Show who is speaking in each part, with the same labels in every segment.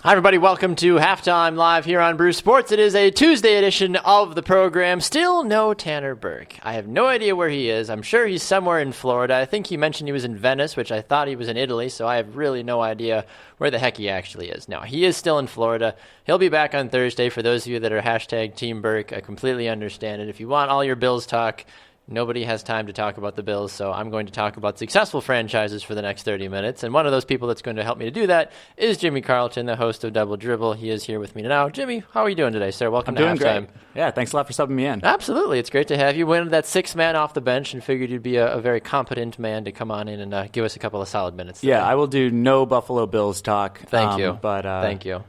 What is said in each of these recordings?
Speaker 1: Hi, everybody. Welcome to Halftime Live here on Brew Sports. It is a Tuesday edition of the program. Still no Tanner Burke. I have no idea where he is. I'm sure he's somewhere in Florida. I think he mentioned he was in Venice, which I thought he was in Italy, so I have really no idea where the heck he actually is. No, he is still in Florida. He'll be back on Thursday. For those of you that are hashtag Team Burke, I completely understand it. If you want all your Bills talk, nobody has time to talk about the Bills, so I'm going to talk about successful franchises for the next 30 minutes. And one of those people that's going to help me to do that is Jimmy Carlton, the host of Double Dribble. He is here with me now. Jimmy, how are you doing today, sir? Welcome to Halftime.
Speaker 2: I'm doing great. Yeah, thanks a lot for subbing me in.
Speaker 1: Absolutely. It's great to have you. Win that sixth man off the bench and figured you'd be a very competent man to come on in and give us a couple of solid minutes today.
Speaker 2: Yeah, I will do no Buffalo Bills talk.
Speaker 1: Thank you.
Speaker 2: Thank
Speaker 1: you.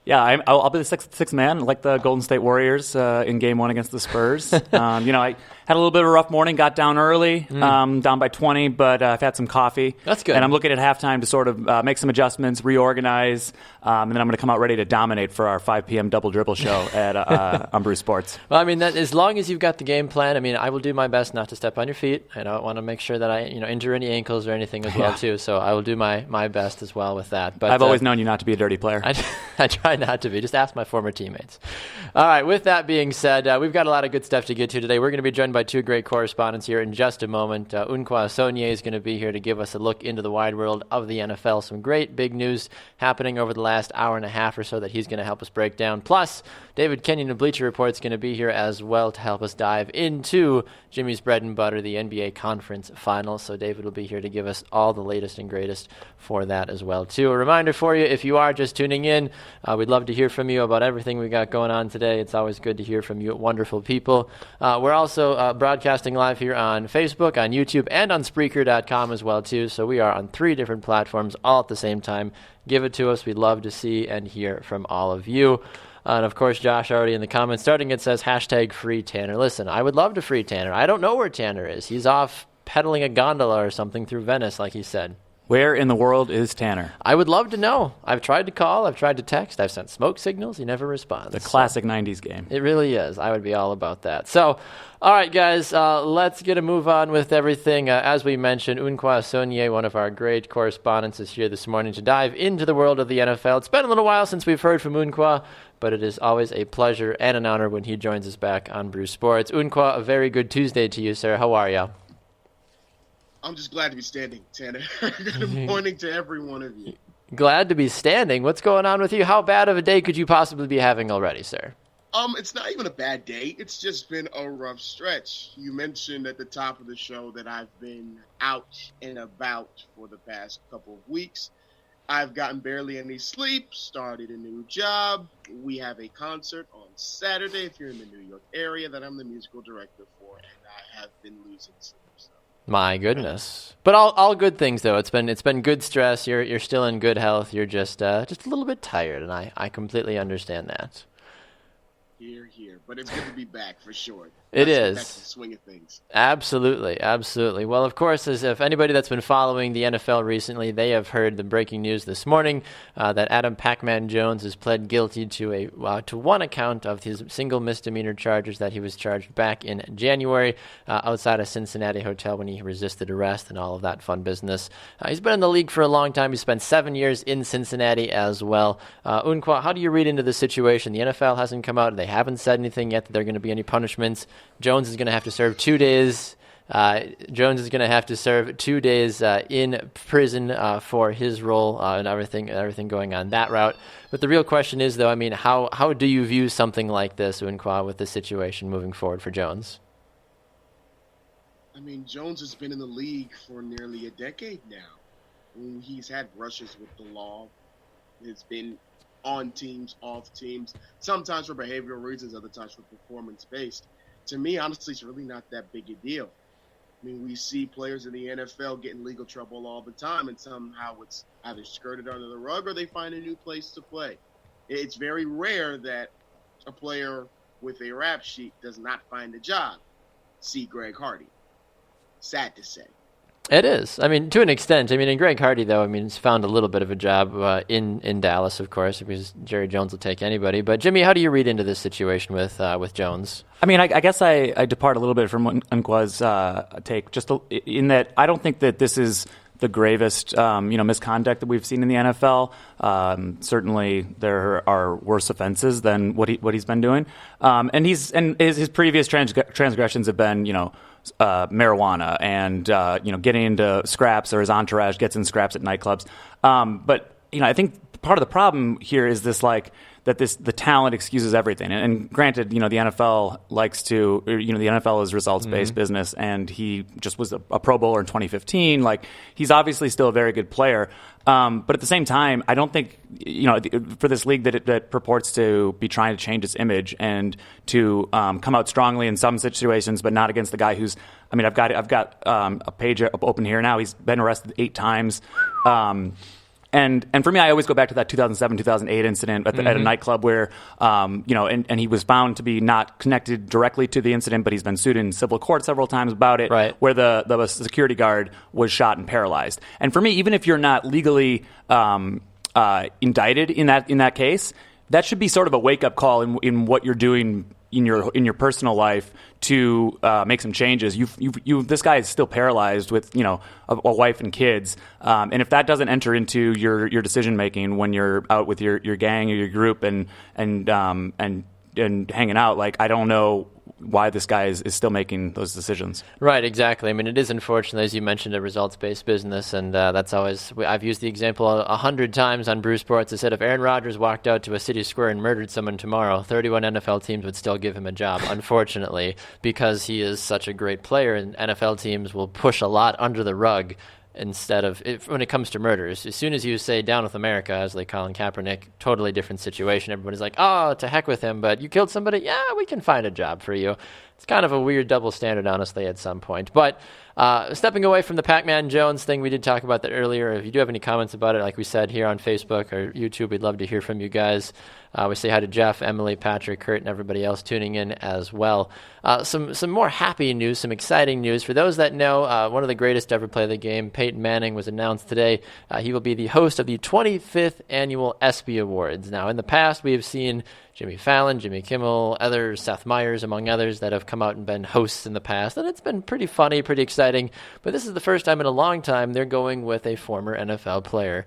Speaker 2: Yeah, I'll be the sixth man, like the Golden State Warriors in Game 1 against the Spurs. I had a little bit of a rough morning, got down early, down by 20, but I've had some coffee.
Speaker 1: That's good.
Speaker 2: And I'm looking at halftime to sort of make some adjustments, reorganize, and then I'm going to come out ready to dominate for our 5 p.m. Double Dribble show at on Brew Sports.
Speaker 1: Well, I mean, as long as you've got the game plan, I mean, I will do my best not to step on your feet. I don't want to make sure that I injure any ankles or anything as well, too. So I will do my best as well with that. But
Speaker 2: I've always known you not to be a dirty player.
Speaker 1: I try not to be. Just ask my former teammates. All right, with that being said, we've got a lot of good stuff to get to today. We're going to be joined by two great correspondents here in just a moment. Unqua Sonye is going to be here to give us a look into the wide world of the NFL. Some great big news happening over the last hour and a half or so that he's going to help us break down. Plus, David Kenyon of Bleacher Report is going to be here as well to help us dive into Jimmy's bread and butter, the NBA Conference Finals. So David will be here to give us all the latest and greatest for that as well, too. A reminder for you, if you are just tuning in, we'd love to hear from you about everything we got going on today. It's always good to hear from you wonderful people. We're also broadcasting live here on Facebook, on YouTube, and on Spreaker.com as well, too. So we are on 3 different platforms all at the same time. Give it to us. We'd love to see and hear from all of you. And, of course, Josh already in the comments starting it says, hashtag free Tanner. Listen, I would love to free Tanner. I don't know where Tanner is. He's off pedaling a gondola or something through Venice, like he said.
Speaker 2: Where in the world is Tanner?
Speaker 1: I would love to know. I've tried to call. I've tried to text. I've sent smoke signals. He never responds.
Speaker 2: The classic 90s game.
Speaker 1: It really is. I would be all about that. So, all right, guys, let's get a move on with everything. As we mentioned, Unqua Sonye, one of our great correspondents, is here this morning to dive into the world of the NFL. It's been a little while since we've heard from Unqua, but it is always a pleasure and an honor when he joins us back on Brew Sports. Unqua, a very good Tuesday to you, sir. How are you?
Speaker 3: I'm just glad to be standing, Tanner. Good morning to every one of you.
Speaker 1: Glad to be standing? What's going on with you? How bad of a day could you possibly be having already, sir?
Speaker 3: It's not even a bad day. It's just been a rough stretch. You mentioned at the top of the show that I've been out and about for the past couple of weeks. I've gotten barely any sleep, started a new job. We have a concert on Saturday, if you're in the New York area, that I'm the musical director for, and I have been losing sleep.
Speaker 1: My goodness. But all good things, though. It's been good stress. You're still in good health. You're just a little bit tired, and I completely understand that.
Speaker 3: Here. But it's good to be back for sure.
Speaker 1: It is.
Speaker 3: Back to the swing of things.
Speaker 1: Absolutely. Well, of course, as if anybody that's been following the NFL recently, they have heard the breaking news this morning that Adam Pac-Man Jones has pled guilty to one account of his single misdemeanor charges that he was charged back in January outside a Cincinnati hotel when he resisted arrest and all of that fun business. He's been in the league for a long time. He spent 7 years in Cincinnati as well. Unqua, how do you read into the situation? The NFL hasn't come out. They haven't said anything yet that there are going to be any punishments. Jones is going to have to serve 2 days. Jones is going to have to serve 2 days in prison for his role and everything going on that route. But the real question is, though, I mean, how do you view something like this, Unqua, with the situation moving forward for Jones?
Speaker 3: I mean, Jones has been in the league for nearly a decade now. He's had brushes with the law. He's been on teams, off teams, sometimes for behavioral reasons, other times for performance-based. To me, honestly, it's really not that big a deal. I mean, we see players in the NFL get in legal trouble all the time, and somehow it's either skirted under the rug or they find a new place to play. It's very rare that a player with a rap sheet does not find a job. See Greg Hardy. Sad to say.
Speaker 1: It is. I mean, to an extent. I mean, and Greg Hardy, though, I mean, he's found a little bit of a job in Dallas, of course, because Jerry Jones will take anybody. But, Jimmy, how do you read into this situation with Jones?
Speaker 2: I mean, I guess I depart a little bit from Unqua's take, just in that I don't think that this is the gravest, misconduct that we've seen in the NFL. Certainly, there are worse offenses than what he's been doing, and his previous transgressions have been, marijuana and getting into scraps, or his entourage gets in scraps at nightclubs. But I think part of the problem here is this the talent excuses everything. And granted, the NFL likes to, the NFL is results-based business, and he just was a Pro Bowler in 2015. He's obviously still a very good player. But at the same time, I don't think, for this league that purports to be trying to change its image and to come out strongly in some situations, but not against the guy who's, I've got a page open here now. He's been arrested 8 times. And for me, I always go back to that 2007-2008 incident at a nightclub where, and he was found to be not connected directly to the incident, but he's been sued in civil court several times about it,
Speaker 1: right,
Speaker 2: where the security guard was shot and paralyzed. And for me, even if you're not legally indicted in that case, that should be sort of a wake-up call in what you're doing in your personal life to make some changes. This guy is still paralyzed with a wife and kids, and if that doesn't enter into your decision making when you're out with your gang or your group and hanging out, I don't know why this guy is still making those decisions.
Speaker 1: Right, exactly. It is unfortunately, as you mentioned, a results-based business, and that's always, I've used the example 100 times on Brew Sports. I said if Aaron Rodgers walked out to a city square and murdered someone tomorrow, 31 NFL teams would still give him a job, unfortunately, because he is such a great player, and NFL teams will push a lot under the rug instead of, when it comes to murders. As soon as you say down with America, as like Colin Kaepernick, totally different situation. Everybody's like, oh, to heck with him, but you killed somebody? Yeah, we can find a job for you. It's kind of a weird double standard, honestly, at some point. But stepping away from the Pac-Man Jones thing, we did talk about that earlier. If you do have any comments about it, like we said here on Facebook or YouTube, we'd love to hear from you guys. We say hi to Jeff, Emily, Patrick, Kurt, and everybody else tuning in as well. Some more happy news, some exciting news. For those that know, one of the greatest to ever play the game, Peyton Manning, was announced today. He will be the host of the 25th Annual ESPY Awards. Now, in the past, we have seen Jimmy Fallon, Jimmy Kimmel, others, Seth Meyers, among others, that have come out and been hosts in the past. And it's been pretty funny, pretty exciting. But this is the first time in a long time they're going with a former NFL player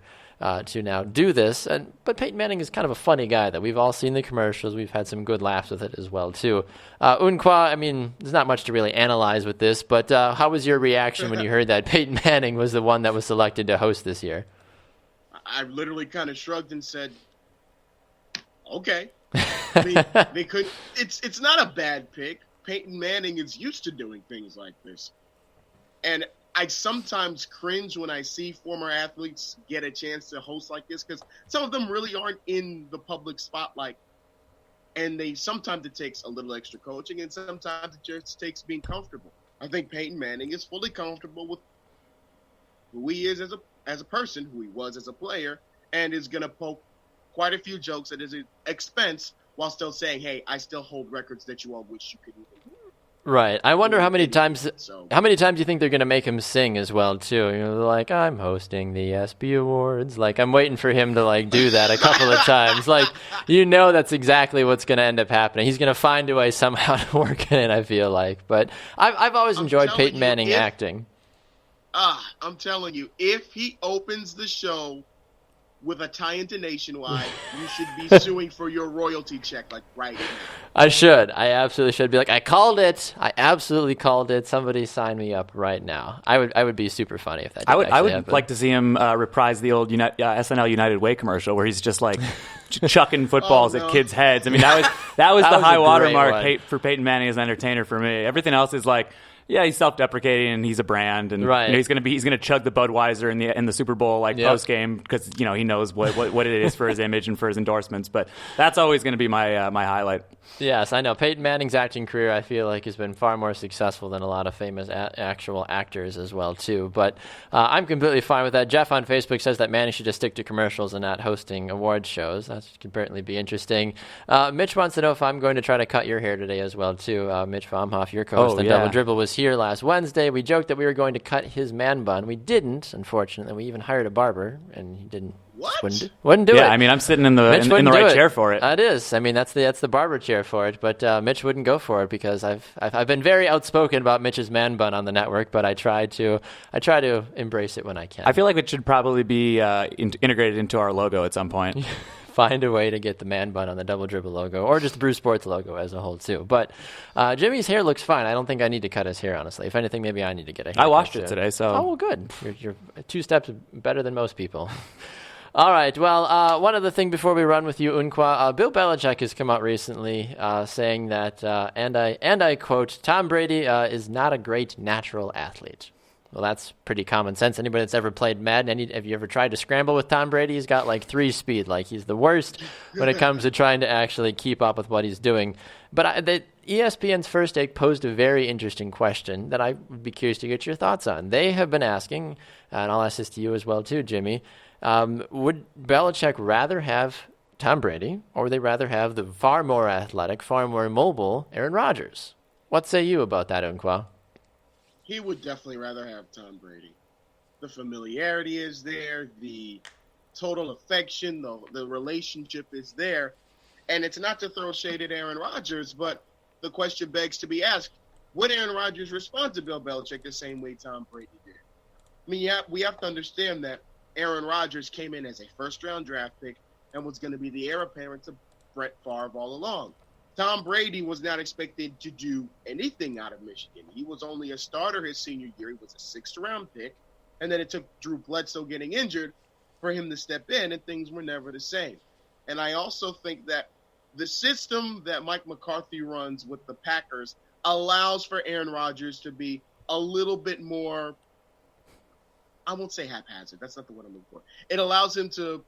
Speaker 1: to now do this. But Peyton Manning is kind of a funny guy that we've all seen the commercials. We've had some good laughs with it as well, too. Unqua, there's not much to really analyze with this, but how was your reaction when you heard that Peyton Manning was the one that was selected to host this year?
Speaker 3: I literally kind of shrugged and said, okay. They could. It's not a bad pick. Peyton Manning is used to doing things like this, and I sometimes cringe when I see former athletes get a chance to host like this, because some of them really aren't in the public spotlight, and sometimes it takes a little extra coaching, and sometimes it just takes being comfortable. I think Peyton Manning is fully comfortable with who he is as a person, who he was as a player, and is going to poke quite a few jokes at his expense while still saying, hey, I still hold records that you all wish you could even.
Speaker 1: Right. I wonder how many times do you think they're going to make him sing as well, too? They're like, I'm hosting the ESPY Awards. I'm waiting for him to, do that a couple of times. That's exactly what's going to end up happening. He's going to find a way somehow to work in it, I feel like. But I've always enjoyed Peyton Manning acting.
Speaker 3: I'm telling you, if he opens the show with a tie into Nationwide, you should be suing for your royalty check, right now.
Speaker 1: I should. I absolutely should be like, I called it. I absolutely called it. Somebody sign me up right now. I would be super funny if that did
Speaker 2: I would
Speaker 1: happen.
Speaker 2: like to see him reprise the old SNL United Way commercial where he's just chucking footballs at kids' heads. That was the high watermark for Peyton Manning as an entertainer for me. Everything else is yeah, he's self-deprecating and he's a brand, and
Speaker 1: right.
Speaker 2: He's gonna chug the Budweiser in the Super Bowl post game because he knows what it is for his image and for his endorsements. But that's always going to be my highlight.
Speaker 1: Yes, I know. Peyton Manning's acting career, I feel like, has been far more successful than a lot of famous actual actors as well, too. But I'm completely fine with that. Jeff on Facebook says that Manning should just stick to commercials and not hosting award shows. That could certainly be interesting. Mitch wants to know if I'm going to try to cut your hair today as well, too. Mitch Vomhoff, your co-host on Double Dribble, was here last Wednesday. We joked that we were going to cut his man bun. We didn't, unfortunately. We even hired a barber, and he didn't.
Speaker 3: What?
Speaker 1: Wouldn't do it.
Speaker 2: Yeah, I mean, I'm sitting in the right chair for it.
Speaker 1: It is. I mean, that's the barber chair for it. But Mitch wouldn't go for it because I've been very outspoken about Mitch's man bun on the network. But I try to embrace it when I can.
Speaker 2: I feel like it should probably be integrated into our logo at some point.
Speaker 1: Find a way to get the man bun on the Double Dribble logo, or just the Brew Sports logo as a whole too. But Jimmy's hair looks fine. I don't think I need to cut his hair, honestly. If anything, maybe I need to get a haircut.
Speaker 2: I washed it today, so.
Speaker 1: Oh, well, good. You're 2 steps better than most people. All right. Well, one other thing before we run with you, Unqua. Bill Belichick has come out recently saying that, and I quote, Tom Brady is not a great natural athlete. Well, that's pretty common sense. Anybody that's ever played Madden, have you ever tried to scramble with Tom Brady? He's got like 3 speed. Like, he's the worst when it comes to trying to actually keep up with what he's doing. But ESPN's First Take posed a very interesting question that I would be curious to get your thoughts on. They have been asking, and I'll ask this to you as well too, Jimmy, would Belichick rather have Tom Brady, or would they rather have the far more athletic, far more mobile Aaron Rodgers? What say you about that, Unqua?
Speaker 3: He would definitely rather have Tom Brady. The familiarity is there, the total affection, the relationship is there. And it's not to throw shade at Aaron Rodgers, but the question begs to be asked, would Aaron Rodgers respond to Bill Belichick the same way Tom Brady did? I mean, we have to understand that Aaron Rodgers came in as a first-round draft pick and was going to be the heir apparent to Brett Favre all along. Tom Brady was not expected to do anything out of Michigan. He was only a starter his senior year. He was a 6th-round pick. And then it took Drew Bledsoe getting injured for him to step in, and things were never the same. And I also think that the system that Mike McCarthy runs with the Packers allows for Aaron Rodgers to be a little bit more, I won't say haphazard. That's not the word I'm looking for. It allows him to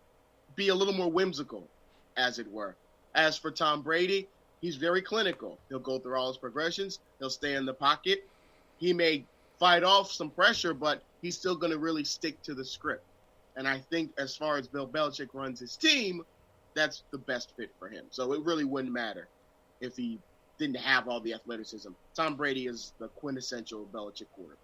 Speaker 3: be a little more whimsical, as it were. As for Tom Brady, he's very clinical. He'll go through all his progressions. He'll stay in the pocket. He may fight off some pressure, but he's still going to really stick to the script. And I think as far as Bill Belichick runs his team, that's the best fit for him. So it really wouldn't matter if he didn't have all the athleticism. Tom Brady is the quintessential Belichick quarterback.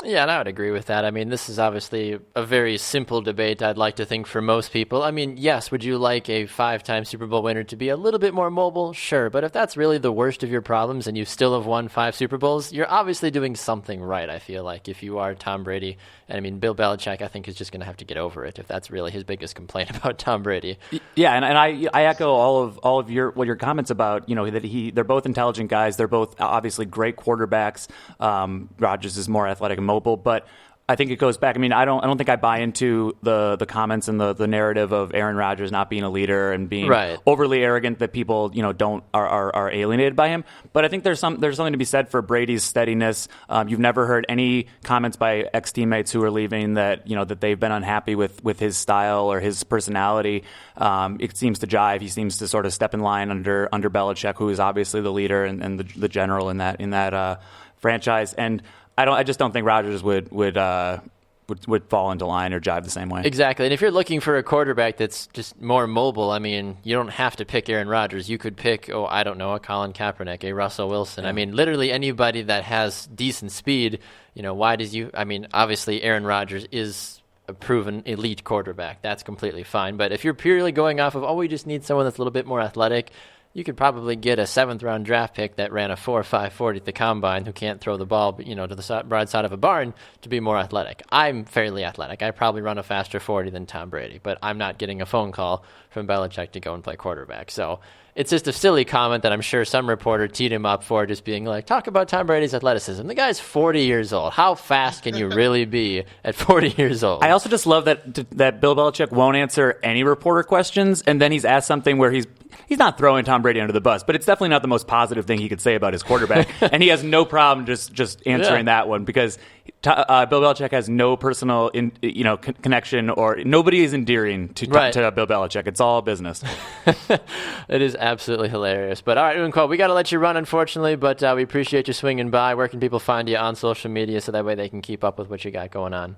Speaker 1: Yeah, and I would agree with that. I mean, this is obviously a very simple debate, I'd like to think, for most people. I mean, yes, would you like a 5-time Super Bowl winner to be a little bit more mobile? Sure, but if that's really the worst of your problems and you still have won 5 Super Bowls, you're obviously doing something right, I feel like, if you are Tom Brady. And I mean, Bill Belichick, I think, is just going to have to get over it if that's really his biggest complaint about Tom Brady.
Speaker 2: Yeah, and I echo all of your comments about, you know, that they're both intelligent guys. They're both obviously great quarterbacks. Rodgers is more athletic and mobile, but I think it goes back. I mean, I don't think I buy into the comments and the narrative of Aaron Rodgers not being a leader and being overly arrogant, that people, you know, are alienated by him. But I think there's something to be said for Brady's steadiness. You've never heard any comments by ex-teammates who are leaving that, you know, that they've been unhappy with his style or his personality. It seems to jive. He seems to sort of step in line under Belichick, who is obviously the leader and the general in that franchise. And I just don't think Rodgers would fall into line or jive the same way.
Speaker 1: Exactly. And if you're looking for a quarterback that's just more mobile, I mean, you don't have to pick Aaron Rodgers. You could pick, a Colin Kaepernick, a Russell Wilson. Yeah. I mean, literally anybody that has decent speed, you know, obviously Aaron Rodgers is a proven elite quarterback. That's completely fine. But if you're purely going off of, we just need someone that's a little bit more athletic, you could probably get a 7th-round draft pick that ran a 4.5 40 at the combine who can't throw the ball, to the broadside of a barn to be more athletic. I'm fairly athletic. I probably run a faster 40 than Tom Brady, but I'm not getting a phone call from Belichick to go and play quarterback. So it's just a silly comment that I'm sure some reporter teed him up for, just being like, talk about Tom Brady's athleticism. The guy's 40 years old. How fast can you really be at 40 years old?
Speaker 2: I also just love that Bill Belichick won't answer any reporter questions, and then he's asked something where he's not throwing Tom Brady under the bus, but it's definitely not the most positive thing he could say about his quarterback, and he has no problem just answering that one, because Bill Belichick has no personal connection, or nobody is endearing to Bill Belichick. It's all business.
Speaker 1: It is absolutely hilarious. But all right, Unquo, we got to let you run, unfortunately, but we appreciate you swinging by. Where can people find you on social media so that way they can keep up with what you got going on?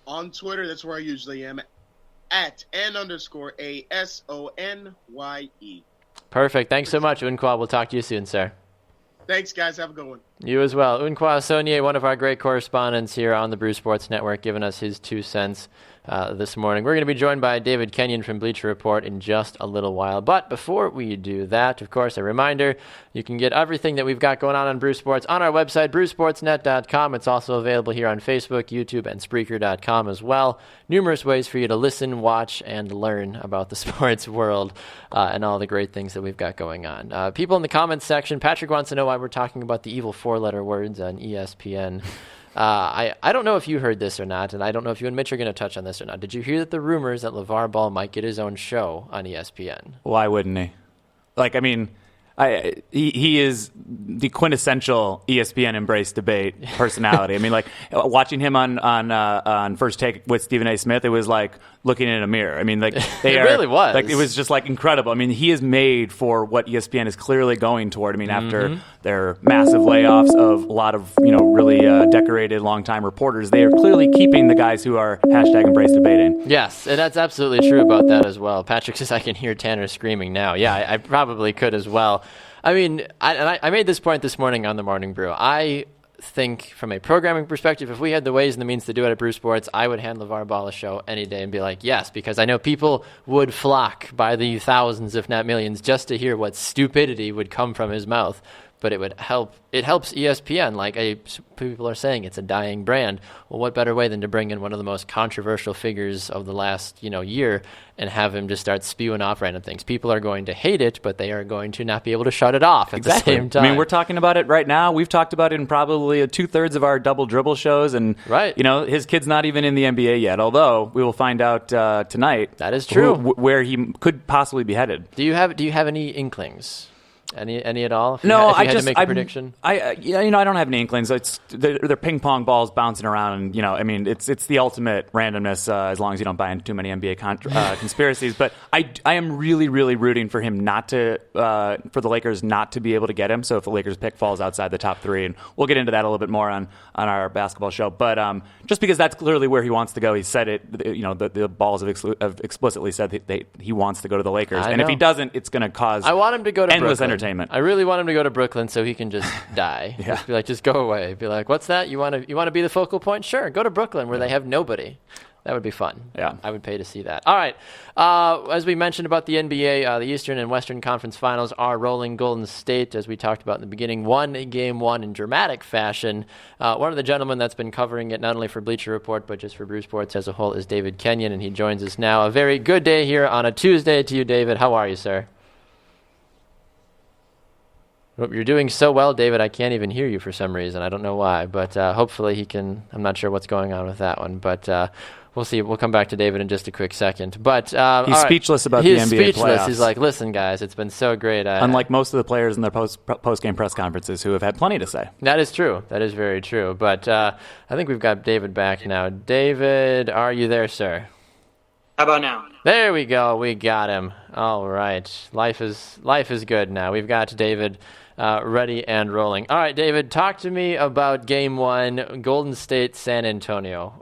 Speaker 3: On Twitter, that's where I usually am, at @N_ASONYE.
Speaker 1: Perfect. Thanks so much, Unquo. We'll talk to you soon, sir.
Speaker 3: Thanks, guys. Have a good one.
Speaker 1: You as well. Unqua Sonye, one of our great correspondents here on the Brew Sports Network, giving us his 2 cents this morning. We're going to be joined by David Kenyon from Bleacher Report in just a little while. But before we do that, of course, a reminder, you can get everything that we've got going on Brew Sports on our website, brewsportsnet.com. It's also available here on Facebook, YouTube, and Spreaker.com as well. Numerous ways for you to listen, watch, and learn about the sports world and all the great things that we've got going on. People in the comments section, Patrick wants to know why we're talking about the evil 4-letter words on ESPN. I don't know if you heard this or not, and I don't know if you and Mitch are going to touch on this or not. Did you hear that the rumors that LeVar Ball might get his own show on ESPN?
Speaker 2: Why wouldn't he? He is the quintessential ESPN embrace debate personality. I mean, watching him on First Take with Stephen A. Smith, it was like looking in a mirror. I mean,
Speaker 1: really was.
Speaker 2: It was just incredible. I mean, he is made for what ESPN is clearly going toward. I mean, after their massive layoffs of a lot of really decorated longtime reporters, they are clearly keeping the guys who are #embrace debating.
Speaker 1: Yes, and that's absolutely true about that as well. Patrick says I can hear Tanner screaming now. Yeah, I probably could as well. I mean, I made this point this morning on the Morning Brew. I think from a programming perspective, if we had the ways and the means to do it at Brew Sports, I would hand LeVar Ball a show any day and be like, yes, because I know people would flock by the thousands, if not millions, just to hear what stupidity would come from his mouth. But it would help. It helps ESPN. People are saying it's a dying brand. Well, what better way than to bring in one of the most controversial figures of the last year and have him just start spewing off random things? People are going to hate it, but they are going to not be able to shut it off at the same time.
Speaker 2: I mean, we're talking about it right now. We've talked about it in probably 2/3 of our double dribble shows, and his kid's not even in the NBA yet. Although we will find out tonight.
Speaker 1: That is true.
Speaker 2: Where he could possibly be headed.
Speaker 1: Do you have any inklings? Any at all?
Speaker 2: No,
Speaker 1: if you had to make a prediction.
Speaker 2: I don't have any inklings. They're ping pong balls bouncing around, and I mean, it's the ultimate randomness as long as you don't buy into too many NBA conspiracies. But I am really, really rooting for him for the Lakers not to be able to get him. So if the Lakers pick falls outside the top 3, and we'll get into that a little bit more on our basketball show. But just because that's clearly where he wants to go, he said it. The balls have explicitly said that he wants to go to the Lakers, and if he doesn't, it's going to cause.
Speaker 1: I want him to go to
Speaker 2: endless
Speaker 1: Brooklyn.
Speaker 2: entertainment.
Speaker 1: I really want him to go to Brooklyn so he can just die.
Speaker 2: Yeah.
Speaker 1: Just be like, just go away. Be like, what's that? You want to be the focal point? Sure, go to Brooklyn where they have nobody. That would be fun.
Speaker 2: Yeah,
Speaker 1: I would pay to see that. All right. As we mentioned about the NBA, the Eastern and Western Conference Finals are rolling. Golden State, as we talked about in the beginning, won Game 1 in dramatic fashion. One of the gentlemen that's been covering it, not only for Bleacher Report, but just for Brew Sports as a whole, is David Kenyon, and he joins us now. A very good day here on a Tuesday to you, David. How are you, sir? You're doing so well, David, I can't even hear you for some reason. I don't know why, but hopefully he can. I'm not sure what's going on with that one, but we'll see. We'll come back to David in just a quick second. But
Speaker 2: he's speechless about the NBA playoffs. He's speechless.
Speaker 1: He's like, listen, guys, it's been so great.
Speaker 2: Unlike most of the players in their post-game press conferences who have had plenty to say.
Speaker 1: That is true. That is very true. But I think we've got David back now. David, are you there, sir?
Speaker 4: How about now?
Speaker 1: There we go. We got him. All right. Life is good now. We've got David ready and rolling. All right, David, talk to me about Game 1, Golden State, San Antonio.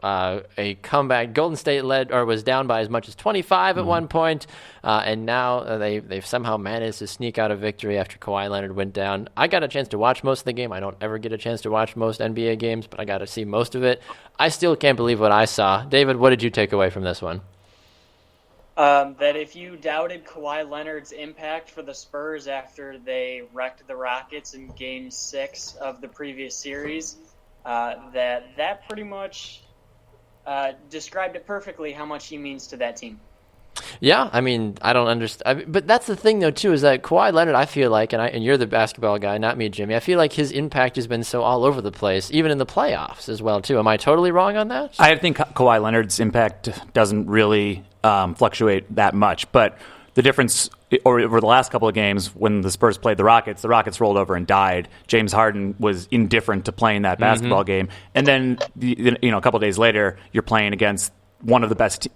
Speaker 1: A comeback. Golden State was down by as much as 25 at one point, and now they've somehow managed to sneak out a victory after Kawhi Leonard went down. I got a chance to watch most of the game. I don't ever get a chance to watch most NBA games, but I got to see most of it. I still can't believe what I saw. David, what did you take away from this one?
Speaker 4: That if you doubted Kawhi Leonard's impact for the Spurs after they wrecked the Rockets in Game 6 of the previous series, that pretty much described it perfectly how much he means to that team.
Speaker 1: Yeah, I mean, I don't understand. But that's the thing, though, too, is that Kawhi Leonard, I feel like, and you're the basketball guy, not me, Jimmy, I feel like his impact has been so all over the place, even in the playoffs as well, too. Am I totally wrong on that?
Speaker 2: I think Kawhi Leonard's impact doesn't really fluctuate that much, but the difference over the last couple of games when the Spurs played the Rockets rolled over and died. James Harden was indifferent to playing that basketball game, and then a couple of days later, you're playing against one of the best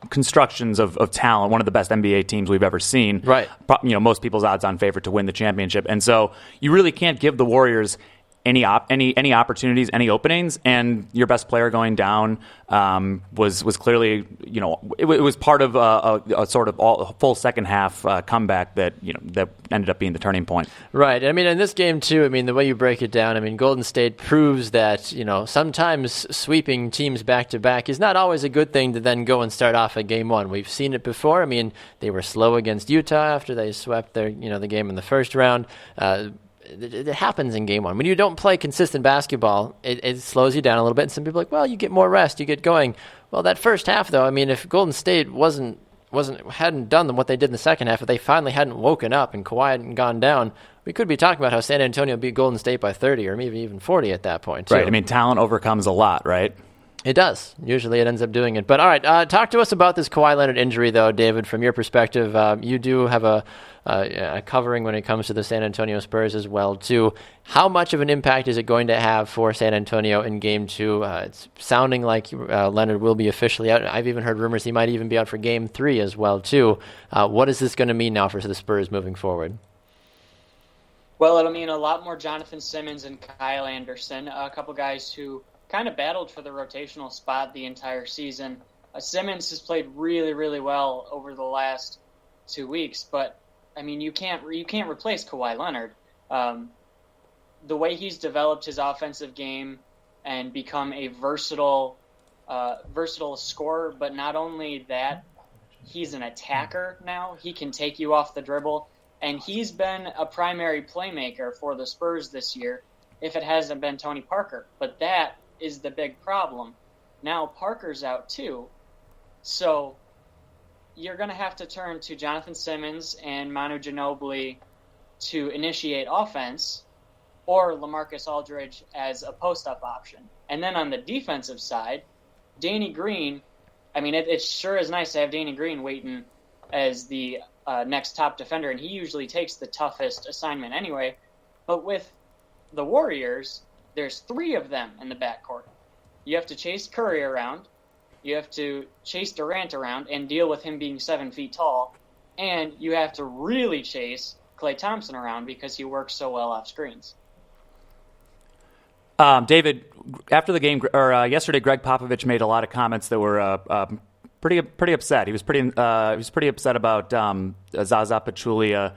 Speaker 2: constructions of talent, one of the best NBA teams we've ever seen.
Speaker 1: Right.
Speaker 2: Most people's odds-on favorite to win the championship, and so you really can't give the Warriors any opportunities, any openings, and your best player going down was clearly, it was part of a sort of a full second half comeback that that ended up being the turning point.
Speaker 1: Right. I mean, in this game too, I mean, the way you break it down, I mean, Golden State proves that sometimes sweeping teams back to back is not always a good thing to then go and start off at game one. We've seen it before. I mean, they were slow against Utah after they swept their the game in the first round. It happens in game one. When you don't play consistent basketball, it slows you down a little bit. And some people are like, well, you get more rest, you get going. Well, that first half, though, I mean, if Golden State hadn't done what they did in the second half, if they finally hadn't woken up and Kawhi hadn't gone down, we could be talking about how San Antonio beat Golden State by 30 or maybe even 40 at that point, too.
Speaker 2: Right. I mean, talent overcomes a lot, right?
Speaker 1: It does. Usually it ends up doing it. But all right, talk to us about this Kawhi Leonard injury, though, David, from your perspective. You do have a covering when it comes to the San Antonio Spurs as well, too. How much of an impact is it going to have for San Antonio in Game 2? It's sounding like Leonard will be officially out. I've even heard rumors he might even be out for Game 3 as well, too. What is this going to mean now for the Spurs moving forward?
Speaker 4: Well, it'll mean a lot more Jonathan Simmons and Kyle Anderson, a couple guys who kind of battled for the rotational spot the entire season. Simmons has played really, really well over the last 2 weeks, but I mean, you can't replace Kawhi Leonard. The way he's developed his offensive game and become a versatile scorer, but not only that, he's an attacker now. He can take you off the dribble, and he's been a primary playmaker for the Spurs this year if it hasn't been Tony Parker. But that is the big problem. Now Parker's out too, so you're going to have to turn to Jonathan Simmons and Manu Ginobili to initiate offense, or LaMarcus Aldridge as a post-up option. And then on the defensive side, Danny Green, I mean, it sure is nice to have Danny Green waiting as the next top defender, and he usually takes the toughest assignment anyway. But with the Warriors, there's 3 of them in the backcourt. You have to chase Curry around, you have to chase Durant around and deal with him being 7 feet tall, and you have to really chase Klay Thompson around because he works so well off screens.
Speaker 2: David, after the game, or yesterday, Greg Popovich made a lot of comments that were pretty upset. He was pretty upset about Zaza Pachulia,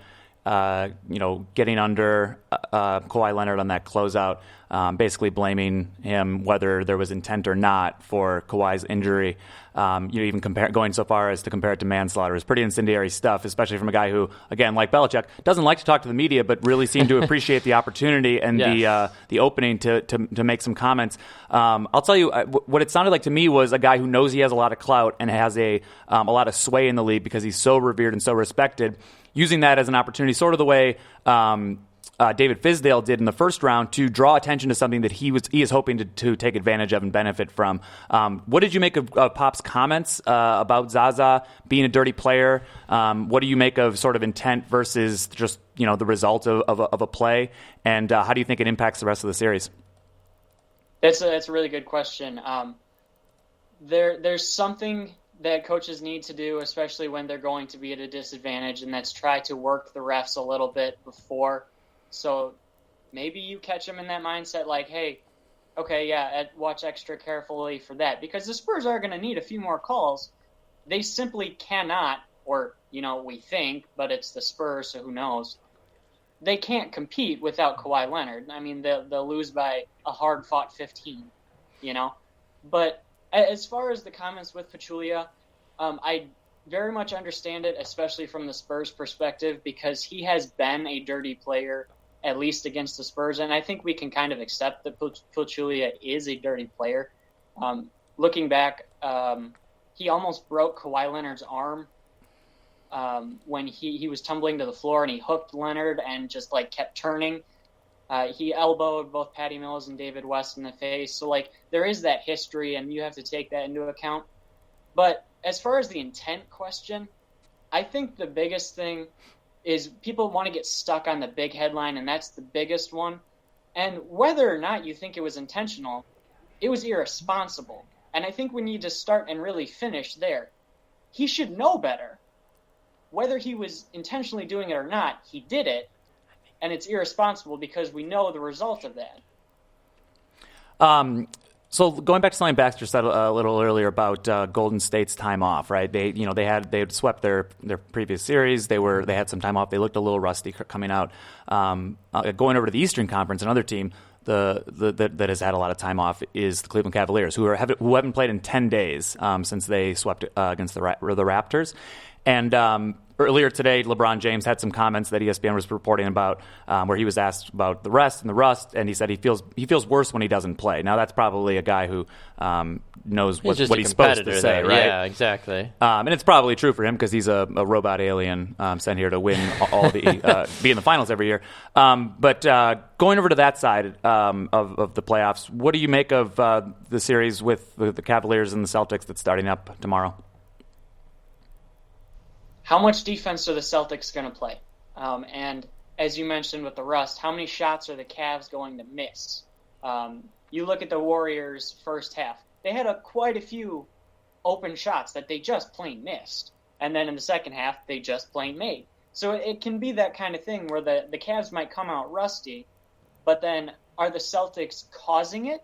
Speaker 2: getting under Kawhi Leonard on that closeout, basically blaming him whether there was intent or not for Kawhi's injury. Even going so far as to compare it to manslaughter is pretty incendiary stuff, especially from a guy who, again, like Belichick, doesn't like to talk to the media, but really seemed to appreciate the opportunity and the opening to make some comments. I'll tell you, what it sounded like to me was a guy who knows he has a lot of clout and has a lot of sway in the league because he's so revered and so respected, using that as an opportunity, sort of the way David Fizdale did in the first round, to draw attention to something that he is hoping to take advantage of and benefit from. What did you make of Pop's comments about Zaza being a dirty player? What do you make of sort of intent versus just the result of a play? And how do you think it impacts the rest of the series?
Speaker 4: That's a really good question. There's something that coaches need to do, especially when they're going to be at a disadvantage, and that's try to work the refs a little bit before. So maybe you catch them in that mindset like, hey, okay, yeah, watch extra carefully for that. Because the Spurs are going to need a few more calls. They simply cannot, or, we think, but it's the Spurs, so who knows. They can't compete without Kawhi Leonard. I mean, they'll lose by a hard-fought 15, But as far as the comments with Pachulia, I very much understand it, especially from the Spurs perspective, because he has been a dirty player, at least against the Spurs, and I think we can kind of accept that Pachulia is a dirty player. Looking back, he almost broke Kawhi Leonard's arm when he was tumbling to the floor, and he hooked Leonard and just kept turning. He elbowed both Patty Mills and David West in the face. So, there is that history, and you have to take that into account. But as far as the intent question, I think the biggest thing is people want to get stuck on the big headline, and that's the biggest one. And whether or not you think it was intentional, it was irresponsible. And I think we need to start and really finish there. He should know better. Whether he was intentionally doing it or not, he did it. And it's irresponsible because we know the result of that.
Speaker 2: So going back to something Baxter said a little earlier about Golden State's time off, right? They had swept their previous series. They had some time off. They looked a little rusty coming out. Going over to the Eastern Conference, another team that has had a lot of time off is the Cleveland Cavaliers, who haven't played in 10 days since they swept against the Raptors. And earlier today, LeBron James had some comments that ESPN was reporting about, where he was asked about the rest and the rust, and he said he feels worse when he doesn't play. Now that's probably a guy who knows what he's supposed to say, right?
Speaker 1: Yeah, exactly.
Speaker 2: And it's probably true for him because he's a robot alien sent here to win all the be in the finals every year. But going over to that side of the playoffs, what do you make of the series with the Cavaliers and the Celtics that's starting up tomorrow?
Speaker 4: How much defense are the Celtics going to play? And as you mentioned with the rust, how many shots are the Cavs going to miss? You look at the Warriors' first half. They had quite a few open shots that they just plain missed. And then in the second half, they just plain made. So it can be that kind of thing where the Cavs might come out rusty, but then are the Celtics causing it,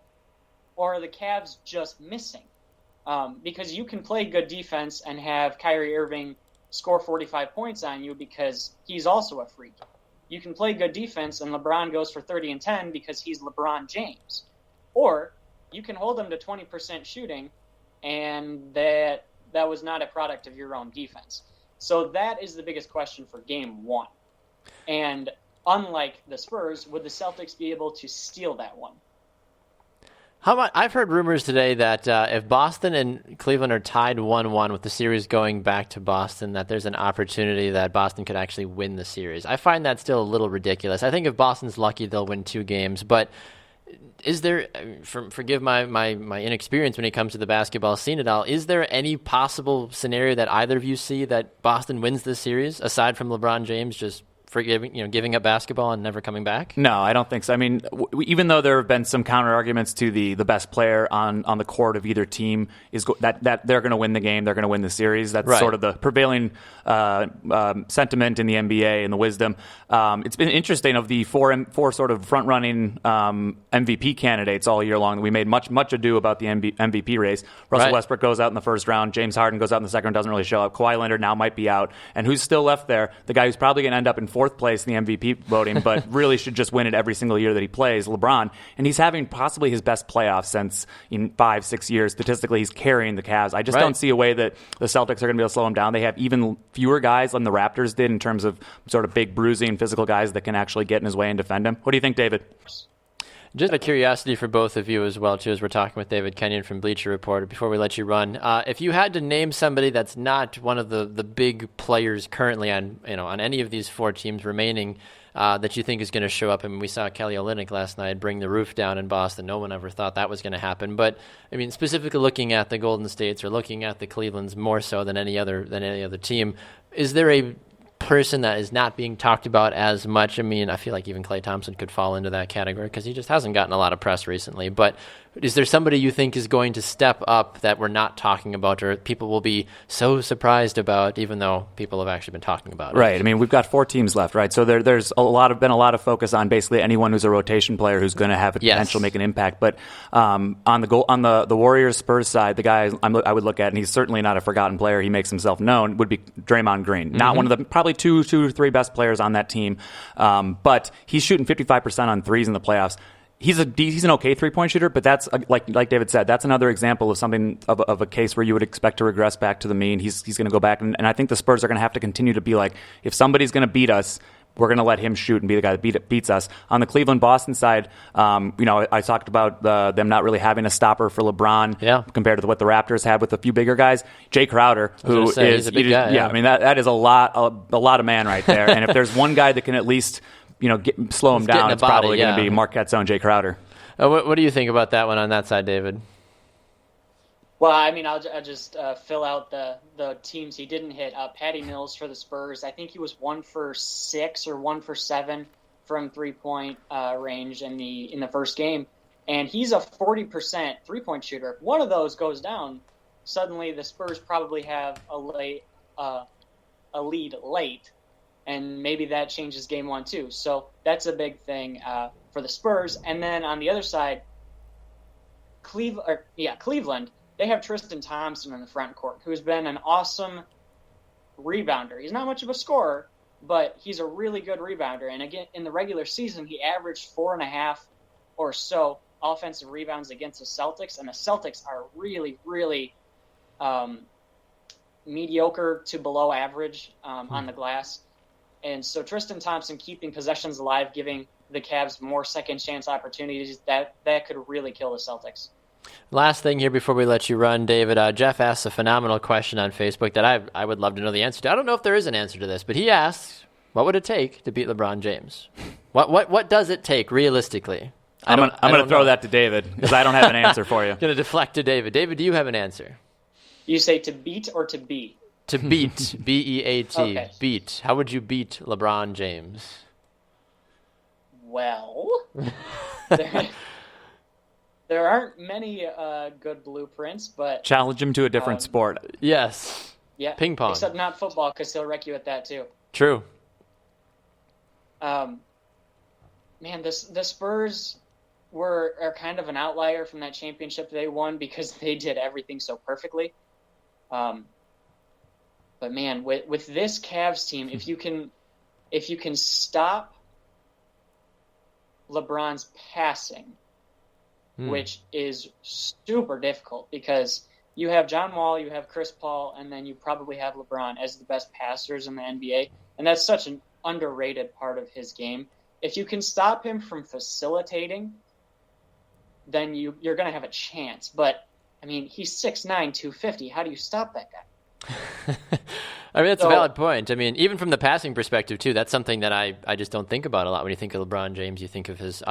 Speaker 4: or are the Cavs just missing? Because you can play good defense and have Kyrie Irving score 45 points on you because he's also a freak. You can play good defense and LeBron goes for 30 and 10 because he's LeBron James. Or you can hold him to 20% shooting and that was not a product of your own defense. So that is the biggest question for game one. And unlike the Spurs, would the Celtics be able to steal that one?
Speaker 1: I've heard rumors today that if Boston and Cleveland are tied 1-1 with the series going back to Boston, that there's an opportunity that Boston could actually win the series. I find that still a little ridiculous. I think if Boston's lucky, they'll win 2 games. But is there, forgive my inexperience when it comes to the basketball scene at all, is there any possible scenario that either of you see that Boston wins this series, aside from LeBron James just giving up basketball and never coming back?
Speaker 2: No, I don't think so. I mean, even though there have been some counter arguments to the best player on the court of either team is that they're going to win the game, they're going to win the series. That's right. Sort of the prevailing sentiment in the NBA and the wisdom. It's been interesting of the four sort of front running MVP candidates all year long. We made much ado about the MVP race. Russell Westbrook goes out in the first round. James Harden goes out in the second round, doesn't really show up. Kawhi Leonard now might be out. And who's still left there? The guy who's probably going to end up in fourth place in the MVP voting, but really should just win it every single year that he plays, LeBron. And he's having possibly his best playoffs since in 5-6 years. Statistically, he's carrying the Cavs. I just don't see a way that the Celtics are going to be able to slow him down. They have even fewer guys than the Raptors did in terms of sort of big, bruising, physical guys that can actually get in his way and defend him. What do you think, David?
Speaker 1: Just a curiosity for both of you as well, too, as we're talking with David Kenyon from Bleacher Report, before we let you run. If you had to name somebody that's not one of the big players currently on any of these 4 teams remaining that you think is going to show up, I mean, we saw Kelly Olynyk last night bring the roof down in Boston. No one ever thought that was going to happen. But I mean, specifically looking at the Golden States or looking at the Clevelands more so than any other team, is there a person that is not being talked about as much? I mean, I feel like even Klay Thompson could fall into that category because he just hasn't gotten a lot of press recently. But is there somebody you think is going to step up that we're not talking about or people will be so surprised about, even though people have actually been talking about it?
Speaker 2: Right. I mean, we've got 4 teams left, right? So there's been a lot of focus on basically anyone who's a rotation player who's going to have a potential to make an impact. But on the Warriors Spurs side, the guy I would look at, and he's certainly not a forgotten player, he makes himself known, would be Draymond Green. Not one of the probably two or three best players on that team, but he's shooting 55% on threes in the playoffs. He's an okay 3-point shooter, but that's like David said, that's another example of something of a case where you would expect to regress back to the mean. He's going to go back, and I think the Spurs are going to have to continue to be like, if somebody's going to beat us, we're going to let him shoot and be the guy that beats us. On the Cleveland-Boston side, I talked about them not really having a stopper for LeBron compared to what the Raptors have with a few bigger guys. Jay Crowder, who is
Speaker 1: he's a big guy.
Speaker 2: Yeah, I mean that is a lot of man right there. And if there's one guy that can at least slow him down, it's probably going to be Marquette's own Jay Crowder.
Speaker 1: What do you think about that one on that side, David?
Speaker 4: Well, I mean, I'll just fill out the teams he didn't hit. Patty Mills for the Spurs. I think he was 1 for 6 or 1 for 7 from 3-point range in the first game, and he's a 40% 3-point shooter. If one of those goes down, suddenly the Spurs probably have a lead late. And maybe that changes game 1 too. So that's a big thing for the Spurs. And then on the other side, Cleveland, they have Tristan Thompson in the front court, who's been an awesome rebounder. He's not much of a scorer, but he's a really good rebounder. And again, in the regular season, he averaged 4.5 or so offensive rebounds against the Celtics, and the Celtics are really, really mediocre to below average on the glass. And so Tristan Thompson keeping possessions alive, giving the Cavs more second chance opportunities, that could really kill the Celtics.
Speaker 1: Last thing here before we let you run, David. Jeff asks a phenomenal question on Facebook that I would love to know the answer to. I don't know if there is an answer to this, but he asks, what would it take to beat LeBron James? What does it take realistically?
Speaker 2: I'm going to throw that to David because I don't have an answer for you.
Speaker 1: Going to deflect to David. David, do you have an answer?
Speaker 4: You say to beat or to be?
Speaker 1: To beat, B-E-A-T,
Speaker 4: okay.
Speaker 1: Beat. How would you beat LeBron James?
Speaker 4: Well, there aren't many good blueprints, but...
Speaker 2: Challenge him to a different sport.
Speaker 1: Yes.
Speaker 4: Yeah.
Speaker 1: Ping pong.
Speaker 4: Except not football, because he'll wreck you at that, too.
Speaker 1: True.
Speaker 4: Man, the Spurs are kind of an outlier from that championship they won because they did everything so perfectly. But man, with this Cavs team, if you can stop LeBron's passing, which is super difficult because you have John Wall, you have Chris Paul, and then you probably have LeBron as the best passers in the NBA, and that's such an underrated part of his game. If you can stop him from facilitating, then you're going to have a chance. But, I mean, he's 6'9", 250. How do you stop that guy?
Speaker 1: I mean, that's a valid point. I mean, even from the passing perspective, too, that's something that I just don't think about a lot. When you think of LeBron James, you think of his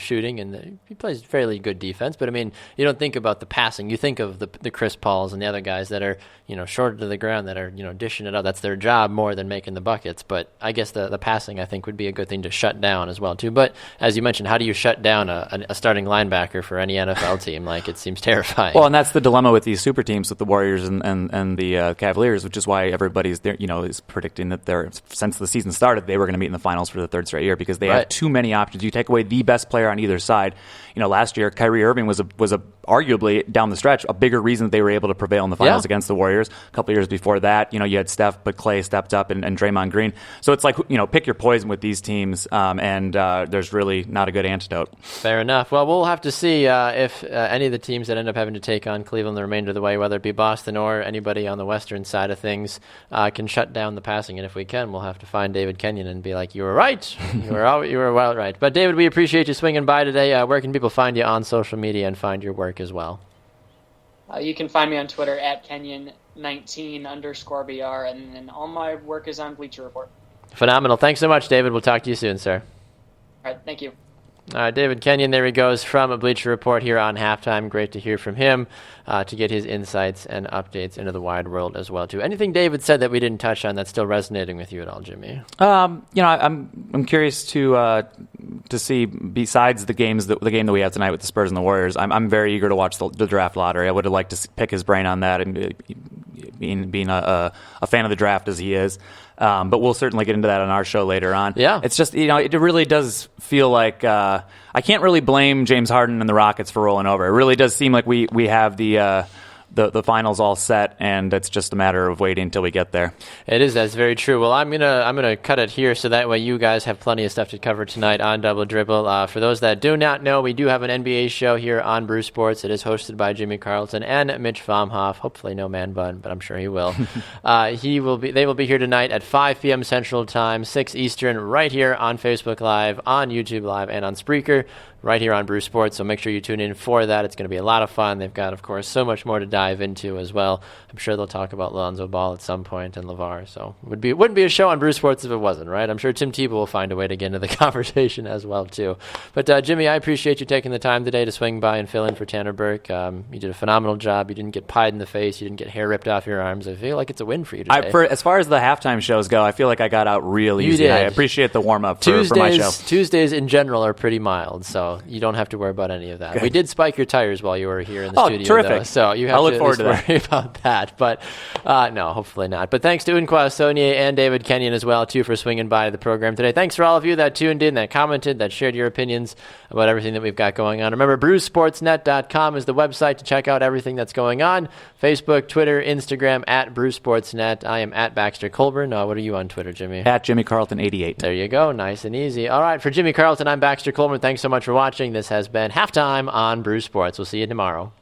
Speaker 1: shooting, and he plays fairly good defense. But, I mean, you don't think about the passing. You think of the Chris Pauls and the other guys that are, shorter to the ground, that are, dishing it out. That's their job more than making the buckets. But I guess the passing, I think, would be a good thing to shut down as well, too. But, as you mentioned, how do you shut down a starting linebacker for any NFL team? Like, it seems terrifying.
Speaker 2: Well, and that's the dilemma with these super teams, with the Warriors and the Cavaliers, which is why everybody's there, is predicting that since the season started, they were going to meet in the finals for the third straight year because they have too many options. You take away the best player on either side. Last year, Kyrie Irving was arguably down the stretch a bigger reason that they were able to prevail in the finals against the Warriors. A couple of years before that, you had Steph, but Clay stepped up and Draymond Green. So it's like, pick your poison with these teams, and there's really not a good antidote.
Speaker 1: Fair enough. Well, we'll have to see if any of the teams that end up having to take on Cleveland the remainder of the way, whether it be Boston or anybody on the western side of things, can shut down the passing. And if we can, we'll have to find David Kenyon and be like, you were right. You were well right. But David, we appreciate you swinging by today. Where can people find you on social media and find your work as well?
Speaker 4: You can find me on Twitter at Kenyon19_BR, and then all my work is on Bleacher Report.
Speaker 1: Phenomenal. Thanks so much, David. We'll talk to you soon, sir.
Speaker 4: All right, thank you.
Speaker 1: David Kenyon, there he goes from a Bleacher Report here on Halftime. Great to hear from him, to get his insights and updates into the wide world as well, too. Anything David said that we didn't touch on that's still resonating with you at all, Jimmy?
Speaker 2: I'm curious to see, besides the game that we have tonight with the Spurs and the Warriors, I'm very eager to watch the draft lottery. I would have liked to pick his brain on that, and being a fan of the draft as he is. But we'll certainly get into that on our show later on.
Speaker 1: Yeah.
Speaker 2: It's just, it really does feel like I can't really blame James Harden and the Rockets for rolling over. It really does seem like we have the finals all set, and it's just a matter of waiting until we get there.
Speaker 1: It is. That's very true. Well, I'm gonna cut it here so that way you guys have plenty of stuff to cover tonight on Double Dribble. For those that do not know, we do have an NBA show here on Brew Sports. It is hosted by Jimmy Carlton and Mitch Fomhoff. Hopefully no man bun, but I'm sure he will. They will be here tonight at 5 p.m. Central Time, 6 Eastern, right here on Facebook Live, on YouTube Live, and on Spreaker, right here on Brew Sports. So make sure you tune in for that. It's going to be a lot of fun. They've got, of course, so much more to dive into as well. I'm sure they'll talk about Lonzo Ball at some point and LeVar. So it wouldn't be a show on Brew Sports if it wasn't, right? I'm sure Tim Tebow will find a way to get into the conversation as well, too. But, Jimmy, I appreciate you taking the time today to swing by and fill in for Tanner Burke. You did a phenomenal job. You didn't get pied in the face. You didn't get hair ripped off your arms. I feel like it's a win for you today.
Speaker 2: As far as the halftime shows go, I feel like I got out real easy.
Speaker 1: Did.
Speaker 2: I appreciate the warm-up for my show.
Speaker 1: Tuesdays in general are pretty mild, so you don't have to worry about any of that. We did spike your tires while you were here in the studio.
Speaker 2: Terrific.
Speaker 1: Though, so you have
Speaker 2: I'll look
Speaker 1: at
Speaker 2: forward
Speaker 1: least
Speaker 2: to that.
Speaker 1: worry about that. But no, hopefully not. But thanks to Unqua Saunier and David Kenyon as well, too, for swinging by the program today. Thanks for all of you that tuned in, that commented, that shared your opinions about everything that we've got going on. Remember, BrewSportsNet.com is the website to check out everything that's going on. Facebook, Twitter, Instagram, at BrewSportsNet. I am at Baxter Colburn. What are you on Twitter, Jimmy?
Speaker 2: At Jimmy Carlton 88.
Speaker 1: There you go. Nice and easy. All right, for Jimmy Carlton, I'm Baxter Colburn. Thanks so much for watching. This has been Halftime on Brew Sports. We'll see you tomorrow.